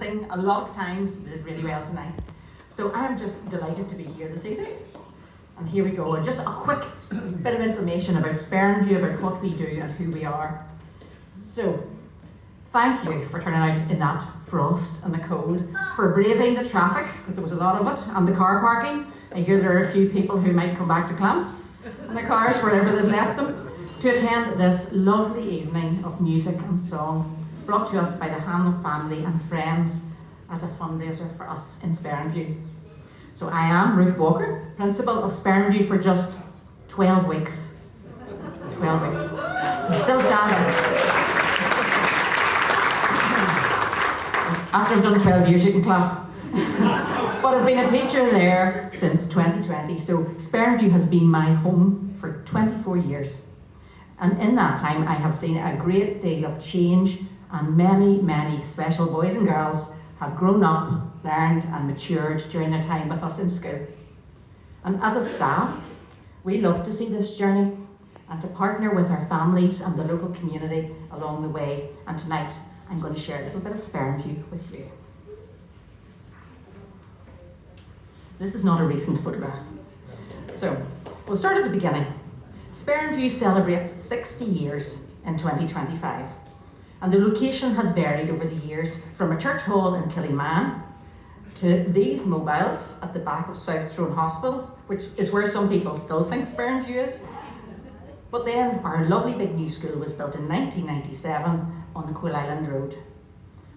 sing a lot of times. We did really well tonight. So I'm just delighted to be here this evening. And here we go. Just a quick bit of information about Sperrinview, about what we do and who we are. So, thank you for turning out in that frost and the cold, for braving the traffic, because there was a lot of it, and the car parking. I hear there are a few people who might come back to clamps in their cars wherever they've left them, to attend this lovely evening of music and song, brought to us by the Hanlon family and friends as a fundraiser for us in Sperrinview. So I am Ruth Walker, principal of Sperrinview for just 12 weeks. 12 weeks. I'm still standing. After I've done 12 years, you can clap. But I've been a teacher there since 2020, so Sperrinview has been my home for 24 years. And in that time, I have seen a great deal of change, and many, many special boys and girls have grown up, learned and matured during their time with us in school. And as a staff, we love to see this journey and to partner with our families and the local community along the way. And tonight, I'm going to share a little bit of Sperrinview with you. This is not a recent photograph. So, we'll start at the beginning. Sperrinview celebrates 60 years in 2025. And the location has varied over the years, from a church hall in Killyman to these mobiles at the back of South Throne Hospital, which is where some people still think Sperrinview is. But then our lovely big new school was built in 1997 on the Quill Island Road.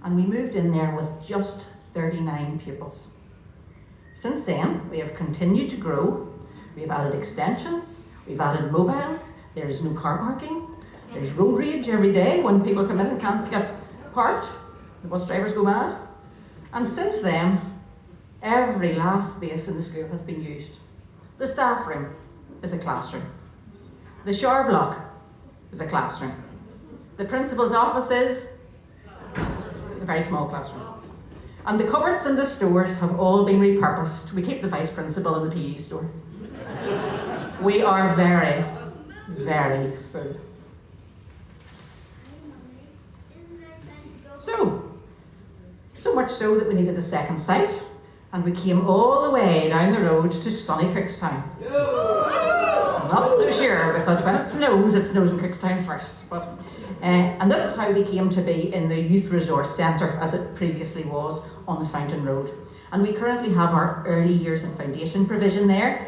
And we moved in there with just 39 pupils. Since then, we have continued to grow. We have added extensions, we've added mobiles, there's no car parking, there's road rage every day when people come in and can't get parked. The bus drivers go mad. And since then, every last space in the school has been used. The staff room is a classroom. The shower block is a classroom. The principal's office is a very small classroom. And the cupboards in the stores have all been repurposed. We keep the vice principal in the PE store. We are very, very full. So much so that we needed a second site, and we came all the way down the road to sunny Cookstown. I'm not so sure, because when it snows in Cookstown first. And this is how we came to be in the Youth Resource Centre, as it previously was, on the Fountain Road. And we currently have our early years and foundation provision there.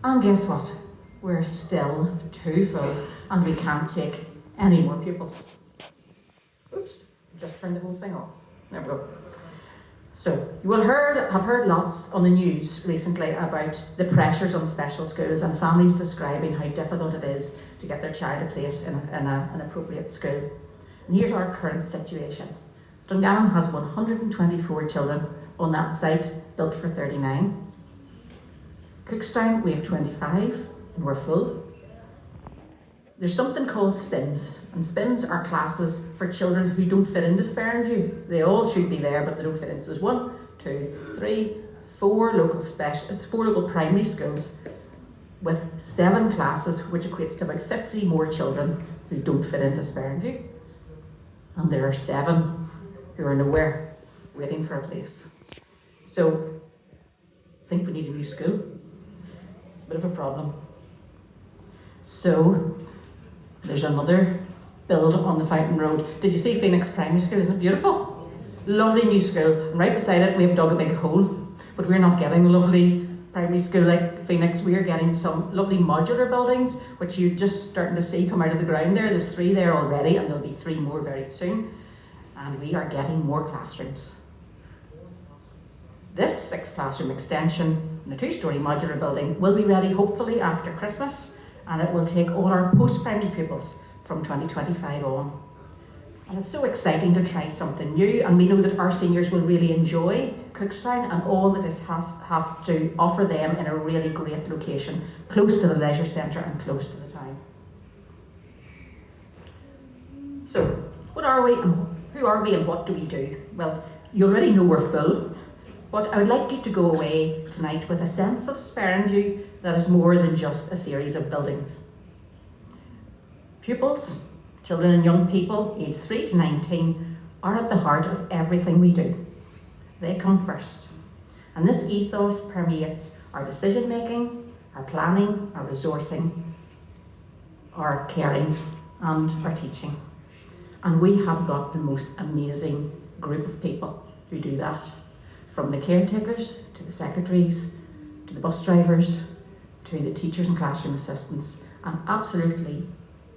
And guess what? We're still too full, and we can't take any more pupils. Oops, just turned the whole thing off. There we go. So, you will have heard lots on the news recently about the pressures on special schools and families describing how difficult it is to get their child a place in an appropriate school. And here's our current situation. Dungannon has 124 children on that site, built for 39. Cookstown, we have 25, and we're full. There's something called SPINs, and SPINs are classes for children who don't fit into Sperrinview. They all should be there, but they don't fit in. So there's 1, 2, 3, 4 local primary schools with 7 classes, which equates to about 50 more children who don't fit into Sperrinview. And there are 7 who are nowhere, waiting for a place. So, I think we need a new school. It's a bit of a problem. So, there's another build on the Fountain Road. Did you see Phoenix Primary School? Isn't it beautiful? Lovely new school. And right beside it, we have dug a big hole. But we're not getting a lovely primary school like Phoenix. We are getting some lovely modular buildings, which you're just starting to see come out of the ground there. There's 3 there already, and there'll be 3 more very soon. And we are getting more classrooms. This 6 classroom extension in a 2-storey modular building will be ready hopefully after Christmas. And it will take all our post-primary pupils from 2025 on. And it's so exciting to try something new, and we know that our seniors will really enjoy Cookstown and all that it have to offer them in a really great location, close to the leisure centre and close to the town. So, what are we, and who are we, and what do we do? Well, you already know we're full, but I would like you to go away tonight with a sense of Sperrinview that is more than just a series of buildings. Pupils, children and young people aged 3 to 19 are at the heart of everything we do. They come first. And this ethos permeates our decision making, our planning, our resourcing, our caring, and our teaching. And we have got the most amazing group of people who do that. From the caretakers, to the secretaries, to the bus drivers, to the teachers and classroom assistants, an absolutely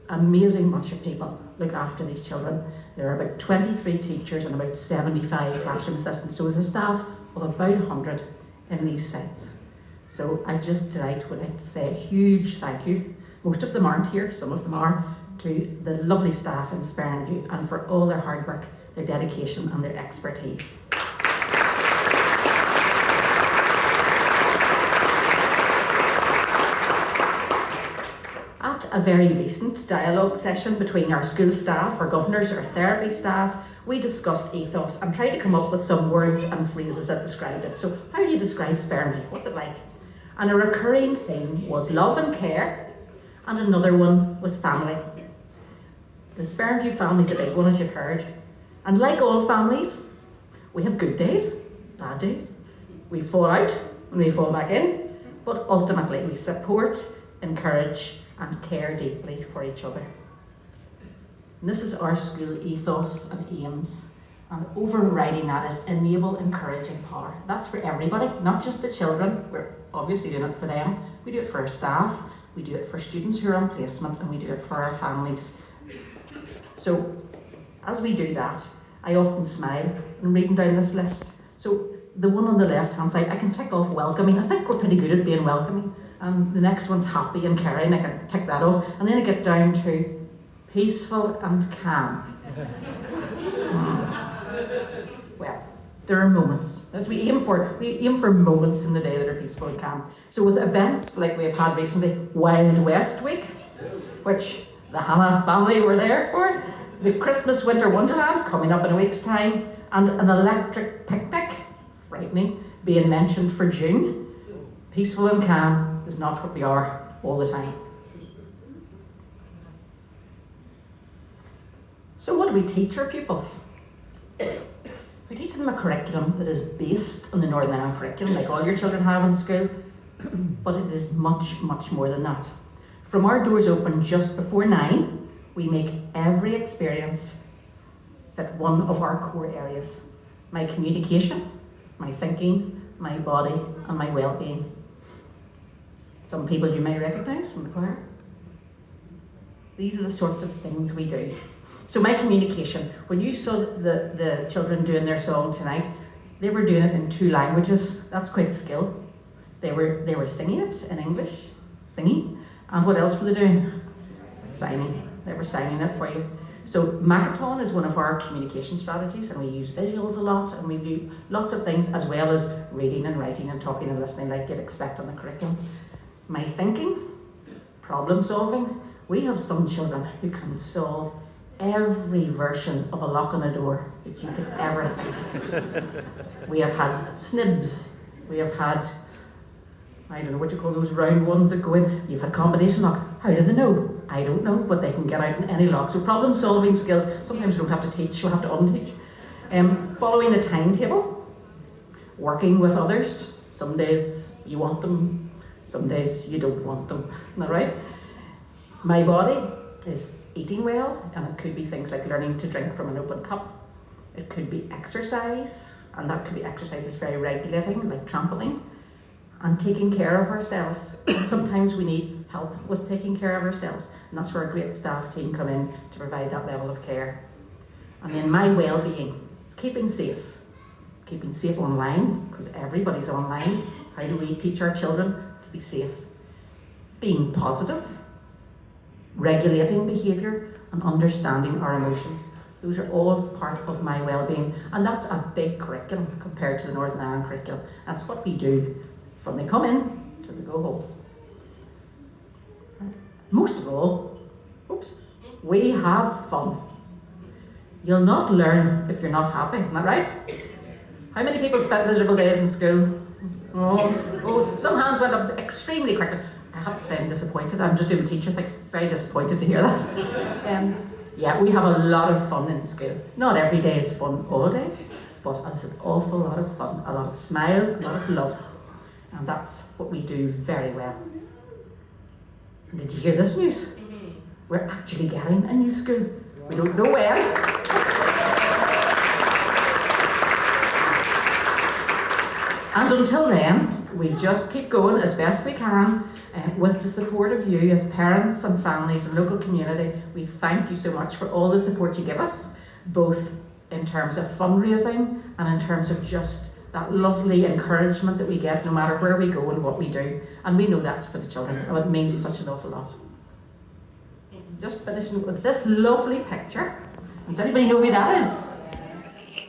amazing bunch of people look after these children. There are about 23 teachers and about 75 classroom assistants, so as a staff of about 100 in these sites. So I just tonight would like to say a huge thank you. Most of them aren't here, some of them are, to the lovely staff in Sperrinview and for all their hard work, their dedication and their expertise. At a very recent dialogue session between our school staff, our governors, our therapy staff, we discussed ethos and tried to come up with some words and phrases that described it. So how do you describe Sperrinview? What's it like? And a recurring theme was love and care, and another one was family. The Sperrinview family is a big one, as you've heard. And like all families, we have good days, bad days. We fall out and we fall back in, but ultimately we support, encourage, and care deeply for each other. And this is our school ethos and aims. And overriding that is enable, encourage, empower. That's for everybody, not just the children. We're obviously doing it for them. We do it for our staff, we do it for students who are on placement, and we do it for our families. So as we do that, I often smile when reading down this list. So the one on the left hand side, I can tick off welcoming. I think we're pretty good at being welcoming. And the next one's happy and caring, I can tick that off. And then I get down to peaceful and calm. Well, there are moments. As we aim for moments in the day that are peaceful and calm. So with events like we've had recently, Wild West Week, which the Hannah family were there for, the Christmas Winter Wonderland coming up in a week's time, and an electric picnic, frightening, being mentioned for June. Peaceful and calm is not what we are all the time. So what do we teach our pupils? We teach them a curriculum that is based on the Northern Ireland curriculum, like all your children have in school, but it is much, much more than that. From our doors open just before 9, we make every experience fit one of our core areas: my communication, my thinking, my body, and my well-being. Some people you may recognise from the choir. These are the sorts of things we do. So my communication, when you saw the children doing their song tonight, they were doing it in 2 languages. That's quite a skill. They were singing it in English, singing, and what else were they doing? Signing. They were signing it for you. So Makaton is one of our communication strategies, and we use visuals a lot, and we do lots of things as well as reading and writing and talking and listening like you'd expect on the curriculum. My thinking, problem solving. We have some children who can solve every version of a lock on a door that you could ever think. We have had snibs. We have had, I don't know what you call those round ones that go in. You've had combination locks. How do they know? I don't know, but they can get out in any lock. So problem solving skills, sometimes you don't have to teach, you have to unteach. Following the timetable, working with others. Some days you want them, some days you don't want them, isn't that right? My body is eating well, and it could be things like learning to drink from an open cup. It could be exercise, and that could be exercise that's very regulating, like trampoline, and taking care of ourselves. And sometimes we need help with taking care of ourselves, and that's where a great staff team come in to provide that level of care. And then my well-being, it's keeping safe online, because everybody's online. How do we teach our children to be safe? Being positive, regulating behaviour, and understanding our emotions. Those are all part of my well-being, and that's a big curriculum compared to the Northern Ireland curriculum. That's what we do from they come in to they go home. Most of all, we have fun. You'll not learn if you're not happy, isn't that right? How many people spent miserable days in school? Oh, some hands went up extremely quickly. I have to say I'm disappointed. I'm just doing a teacher thing. Very disappointed to hear that. Yeah, we have a lot of fun in school. Not every day is fun all day, but it was an awful lot of fun, a lot of smiles, a lot of love, and that's what we do very well. And did you hear this news? We're actually getting a new school. We don't know when. And until then, we just keep going as best we can with the support of you as parents and families and local community. We thank you so much for all the support you give us, both in terms of fundraising and in terms of just that lovely encouragement that we get no matter where we go and what we do. And we know that's for the children, and it means such an awful lot. Just finishing with this lovely picture. Does anybody know who that is?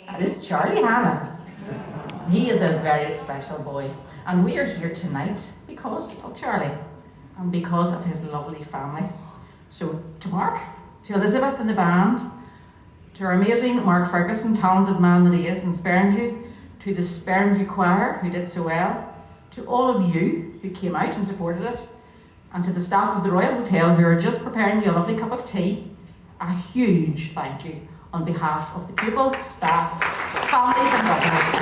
That is Charlie Hannah. He is a very special boy, and we are here tonight because of Charlie and because of his lovely family. So to Mark, to Elizabeth and the band, to our amazing Mark Ferguson, talented man that he is in Sperrinview, to the Sperrinview choir who did so well, to all of you who came out and supported it, and to the staff of the Royal Hotel who are just preparing you a lovely cup of tea, a huge thank you on behalf of the pupils, staff, families and governors.